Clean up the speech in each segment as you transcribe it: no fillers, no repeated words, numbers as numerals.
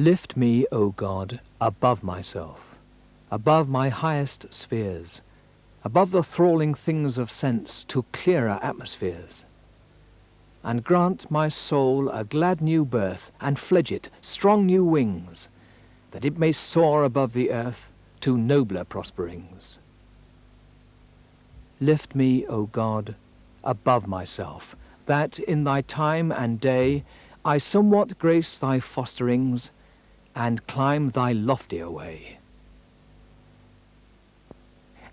Lift me, O God, above myself, above my highest spheres, above the thralling things of sense to clearer atmospheres, and grant my soul a glad new birth, and fledge it strong new wings, that it may soar above the earth to nobler prosperings. Lift me, O God, above myself, that in thy time and day I somewhat grace thy fosterings, and climb thy loftier way.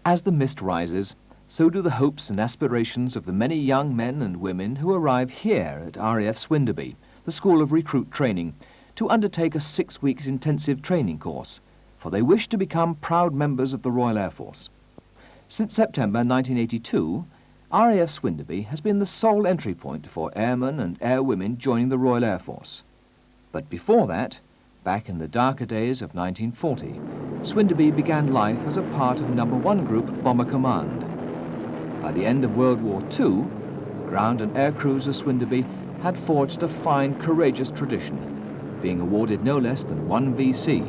As the mist rises, so do the hopes and aspirations of the many young men and women who arrive here at RAF Swinderby, the School of Recruit Training, to undertake a 6 weeks intensive training course, for they wish to become proud members of the Royal Air Force. Since September 1982, RAF Swinderby has been the sole entry point for airmen and airwomen joining the Royal Air Force. But before that, back in the darker days of 1940, Swinderby began life as a part of No. 1 Group Bomber Command. By the end of World War II, ground and air crews of Swinderby had forged a fine, courageous tradition, being awarded no less than 1 VC,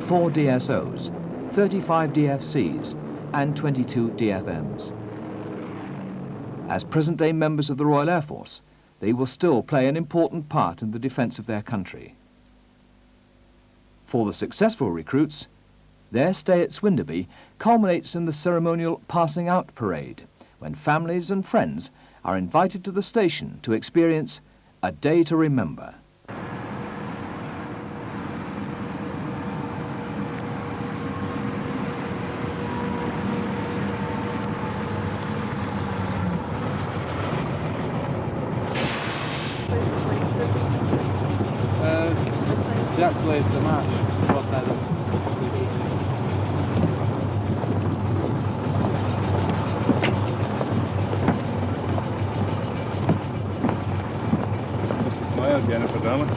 4 DSOs, 35 DFCs, and 22 DFMs. As present-day members of the Royal Air Force, they will still play an important part in the defence of their country. For the successful recruits, their stay at Swinderby culminates in the ceremonial passing out parade, when families and friends are invited to the station to experience a day to remember. Deactivate the match. What that is. Just smile, Jennifer Dahmer.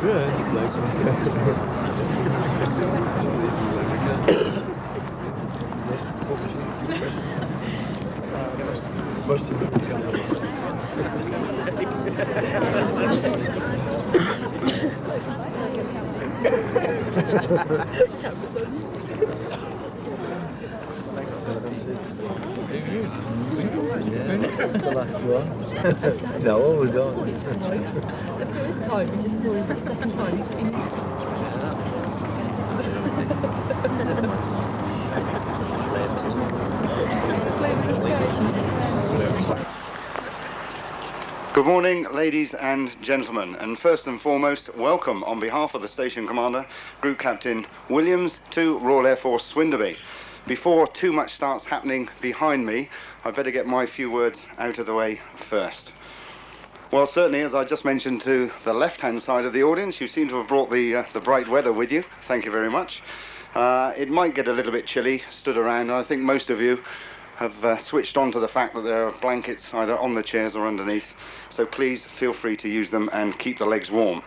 The last one. No, what was on? The first time we just saw him, the second time Good morning, ladies and gentlemen, and first and foremost, welcome on behalf of the Station Commander, Group Captain Williams, to Royal Air Force Swinderby. Before too much starts happening behind me, I better get my few words out of the way first. Well, certainly, as I just mentioned to the left-hand side of the audience, you seem to have brought the bright weather with you. Thank you very much. It might get a little bit chilly, stood around, and I think most of you have switched on to the fact that there are blankets either on the chairs or underneath, so please feel free to use them and keep the legs warm.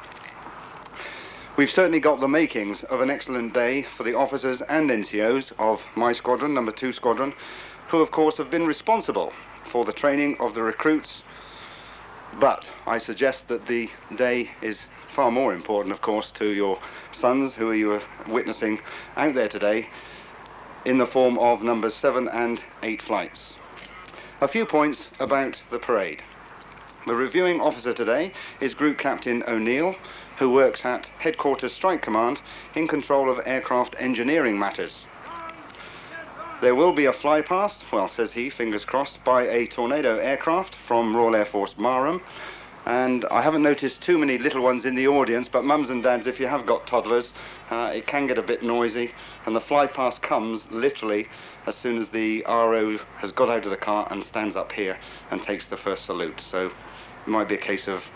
We've certainly got the makings of an excellent day for the officers and NCOs of my squadron, number 2 squadron, who of course have been responsible for the training of the recruits. But I suggest that the day is far more important, of course, to your sons who you are witnessing out there today in the form of numbers 7 and 8 flights. A few points about the parade. The reviewing officer today is Group Captain O'Neill, who works at Headquarters Strike Command in control of aircraft engineering matters. There will be a flypast, well, says he, fingers crossed, by a Tornado aircraft from Royal Air Force Marham. And I haven't noticed too many little ones in the audience, but mums and dads, if you have got toddlers, it can get a bit noisy, and the flypast comes literally as soon as the RO has got out of the car and stands up here and takes the first salute. So it might be a case of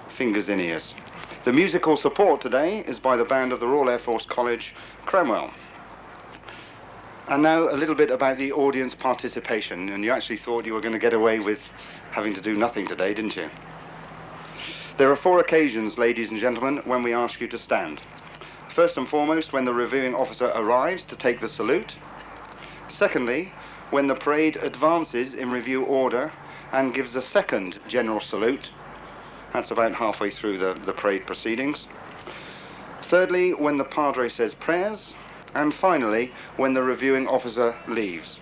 fingers in ears. The musical support today is by the band of the Royal Air Force College, Cromwell. And now a little bit about the audience participation, and you actually thought you were going to get away with having to do nothing today, didn't you? There are 4 occasions, ladies and gentlemen, when we ask you to stand. First and foremost, when the reviewing officer arrives to take the salute. Secondly, when the parade advances in review order and gives a second general salute. That's about halfway through the parade proceedings. Thirdly, when the Padre says prayers. And finally, when the reviewing officer leaves.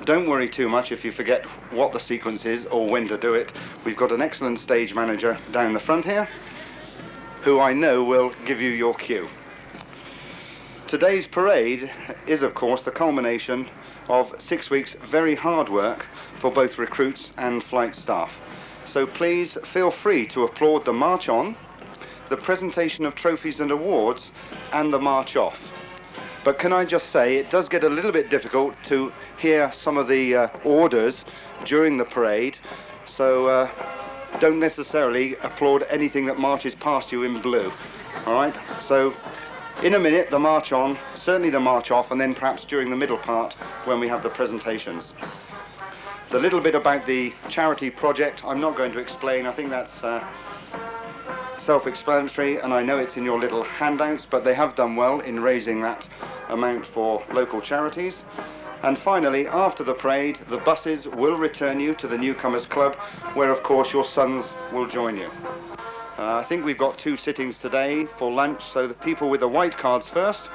Don't worry too much if you forget what the sequence is or when to do it. We've got an excellent stage manager down the front here, who I know will give you your cue. Today's parade is, of course, the culmination of 6 weeks' very hard work for both recruits and flight staff. So please feel free to applaud the march on, the presentation of trophies and awards, and the march off. But can I just say, it does get a little bit difficult to hear some of the orders during the parade, so don't necessarily applaud anything that marches past you in blue. All right, so in a minute, the march on, certainly the march off, and then perhaps during the middle part when we have the presentations. The little bit about the charity project, I'm not going to explain. I think that's self-explanatory, and I know it's in your little handouts, but they have done well in raising that amount for local charities. And finally, after the parade, the buses will return you to the Newcomers Club, where of course your sons will join you. I think we've got 2 sittings today for lunch, so the people with the white cards first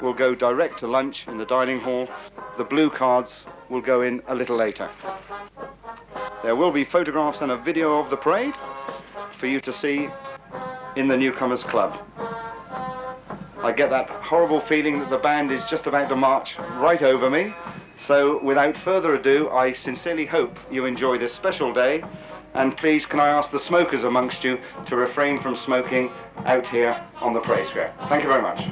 will go direct to lunch in the dining hall. The blue cards will go in a little later. There will be photographs and a video of the parade for you to see in the Newcomers Club. I get that horrible feeling that the band is just about to march right over me. So without further ado, I sincerely hope you enjoy this special day. And please, can I ask the smokers amongst you to refrain from smoking out here on the parade square. Thank you very much.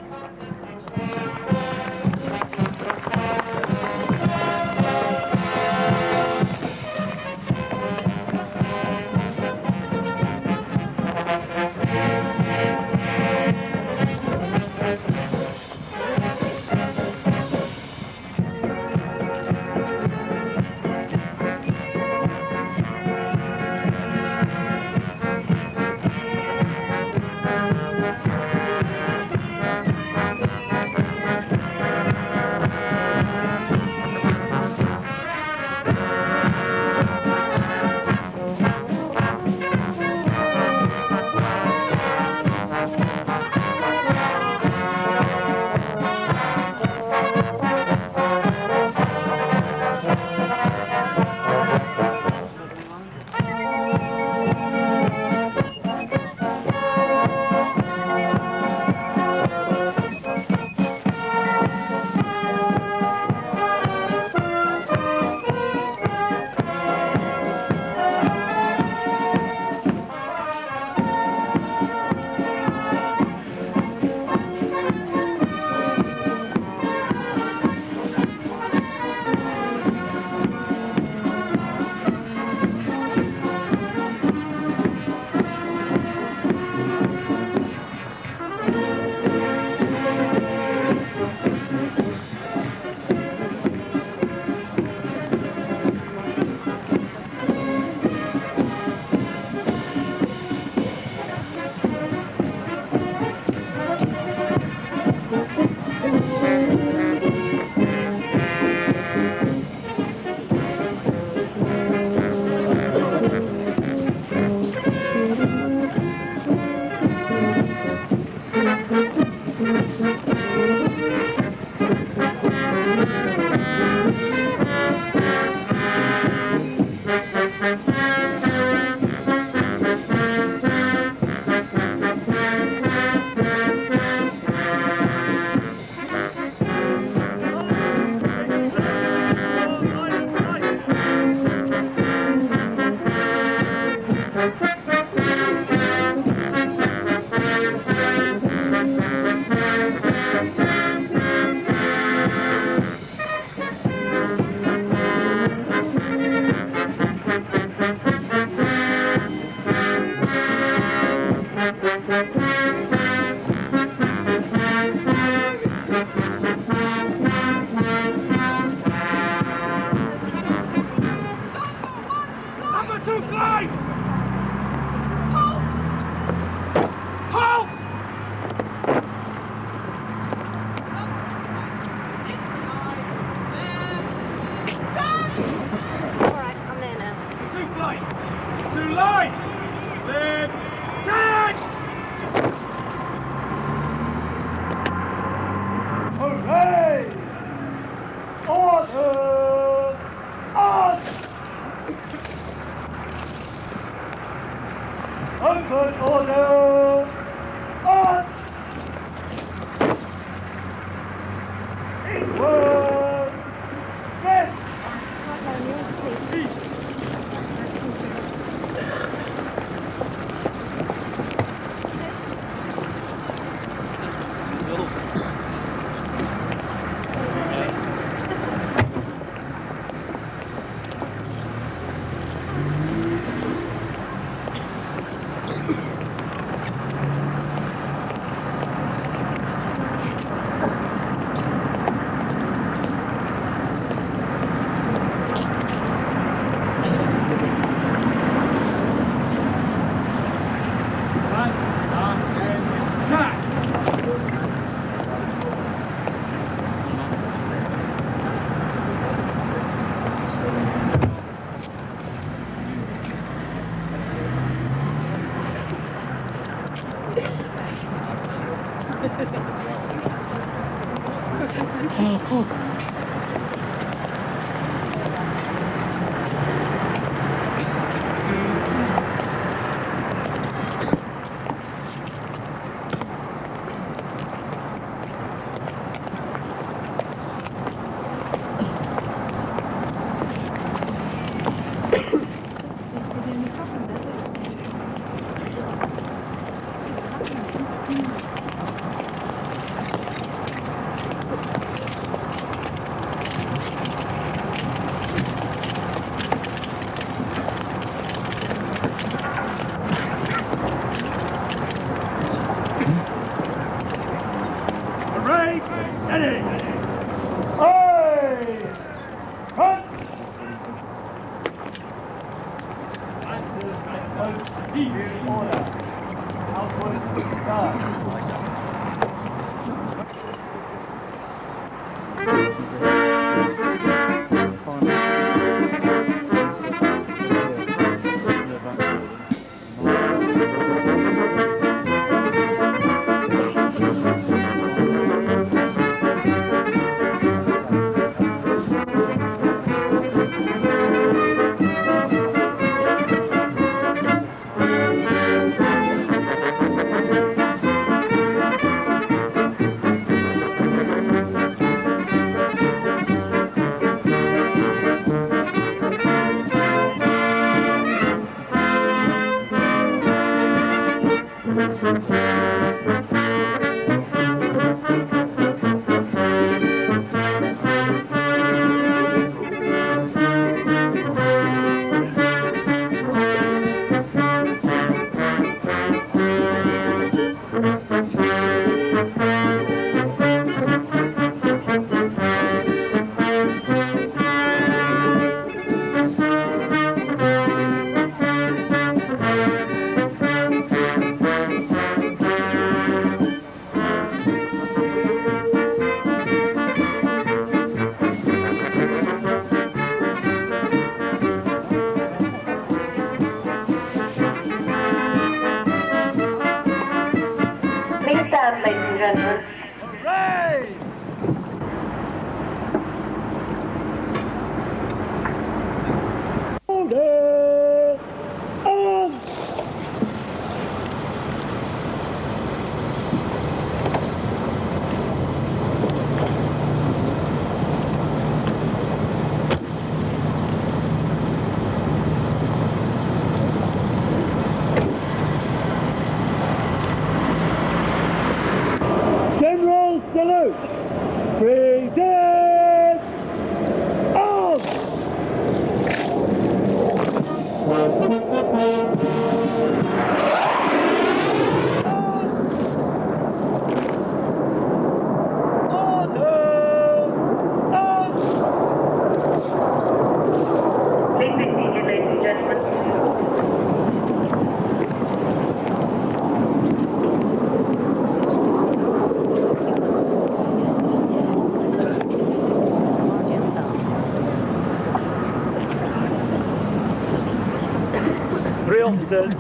3 officers,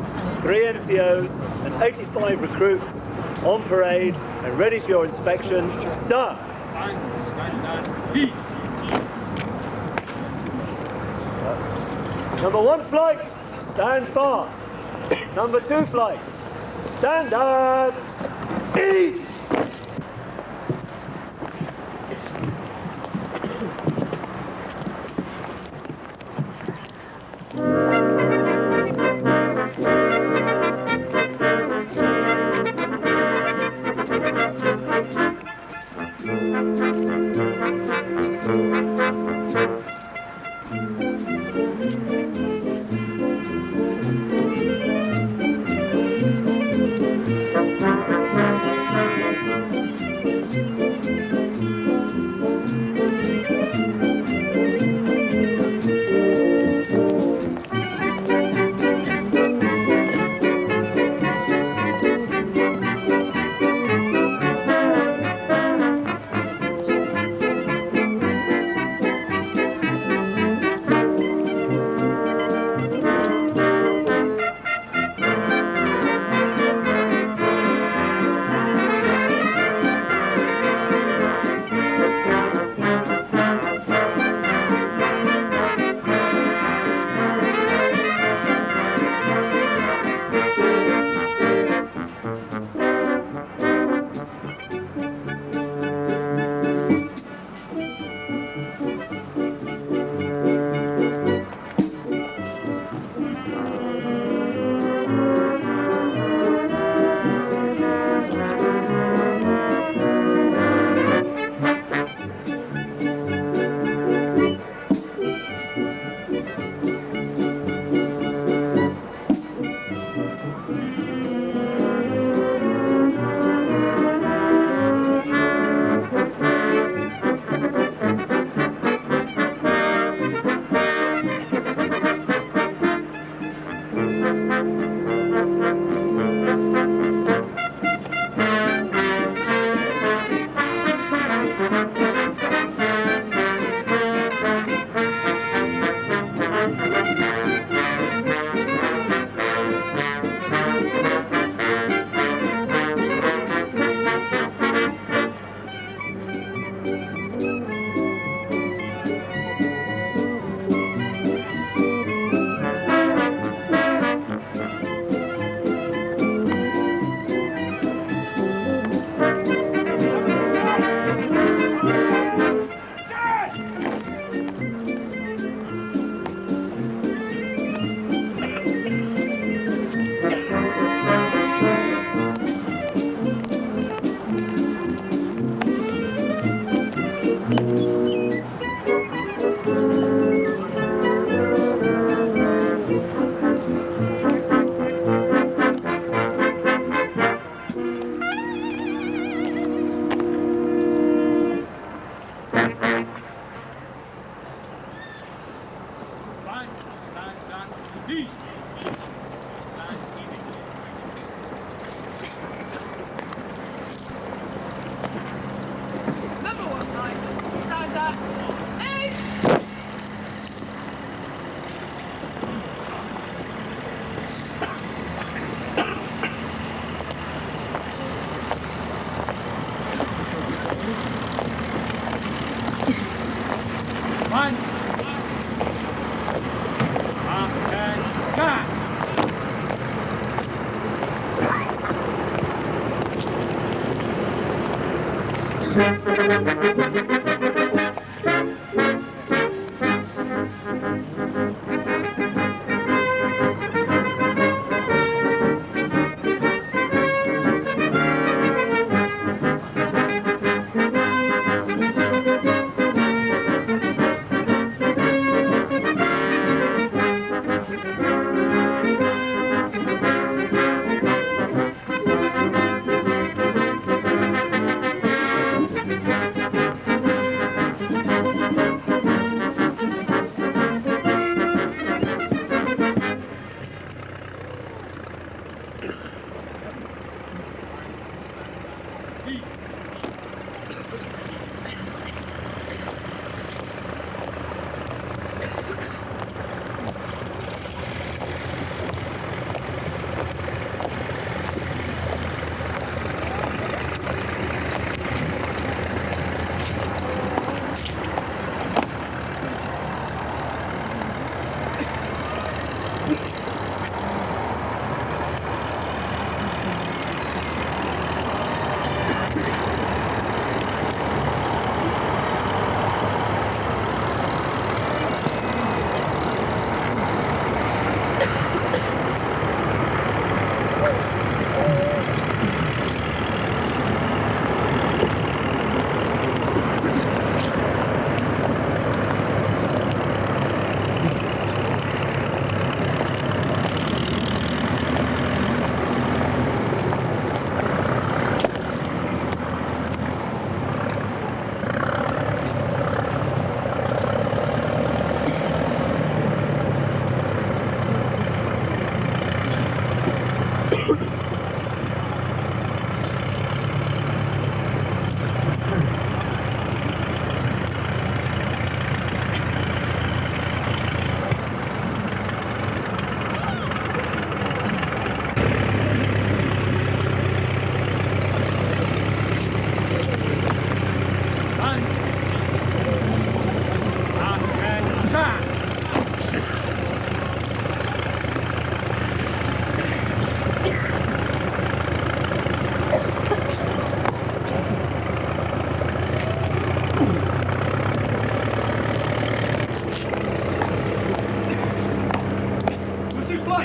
3 NCOs and 85 recruits on parade and ready for your inspection. Sir! Number 1 flight, stand fast. Number 2 flight, stand at ease.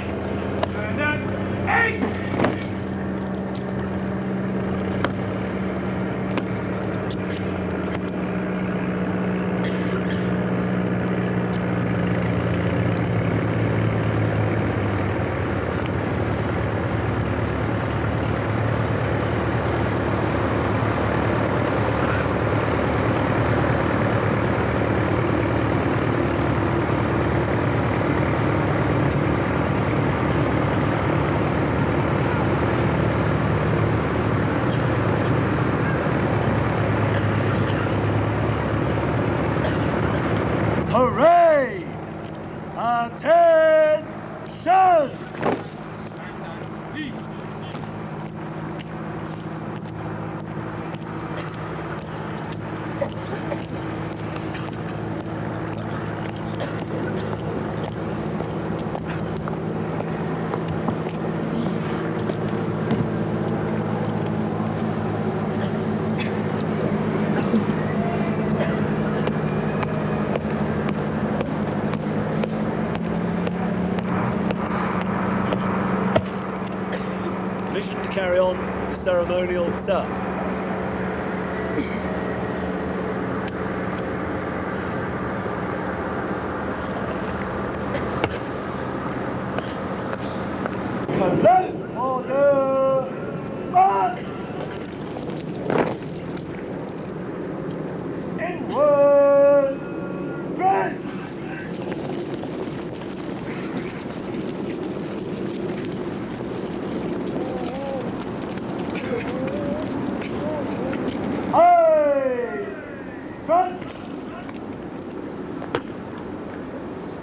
right. And then ace. Hooray! Attention! Mission to carry on the ceremonial stuff. Left order, march! Inward, press! Hey! Front!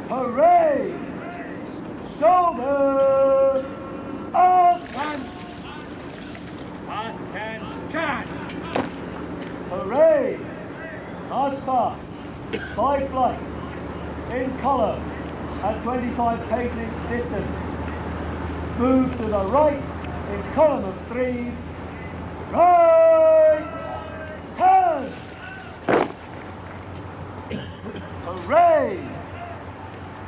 Hooray! Shoulder! Attention! Attention. Hooray! March past, by flight, in column, at 25 paces distance. Move to the right, in column of threes. Right! Turn! Hooray!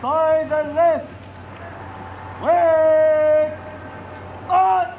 By the left! Wait! March!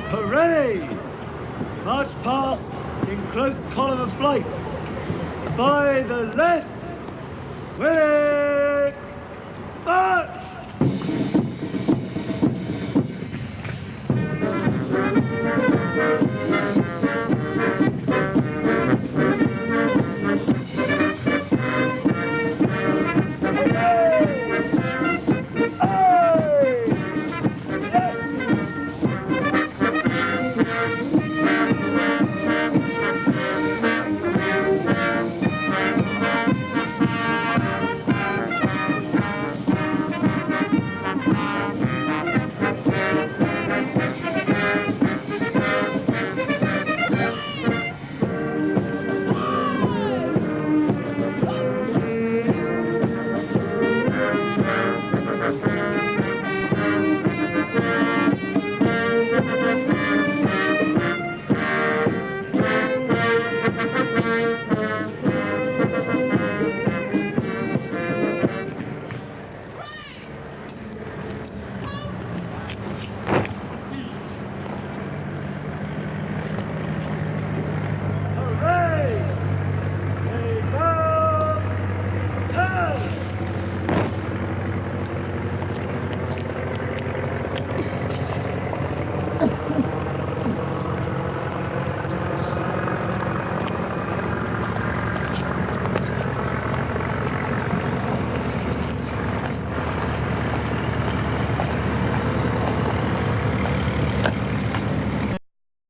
Hooray! March past in close column of flight. By the left, quick, march!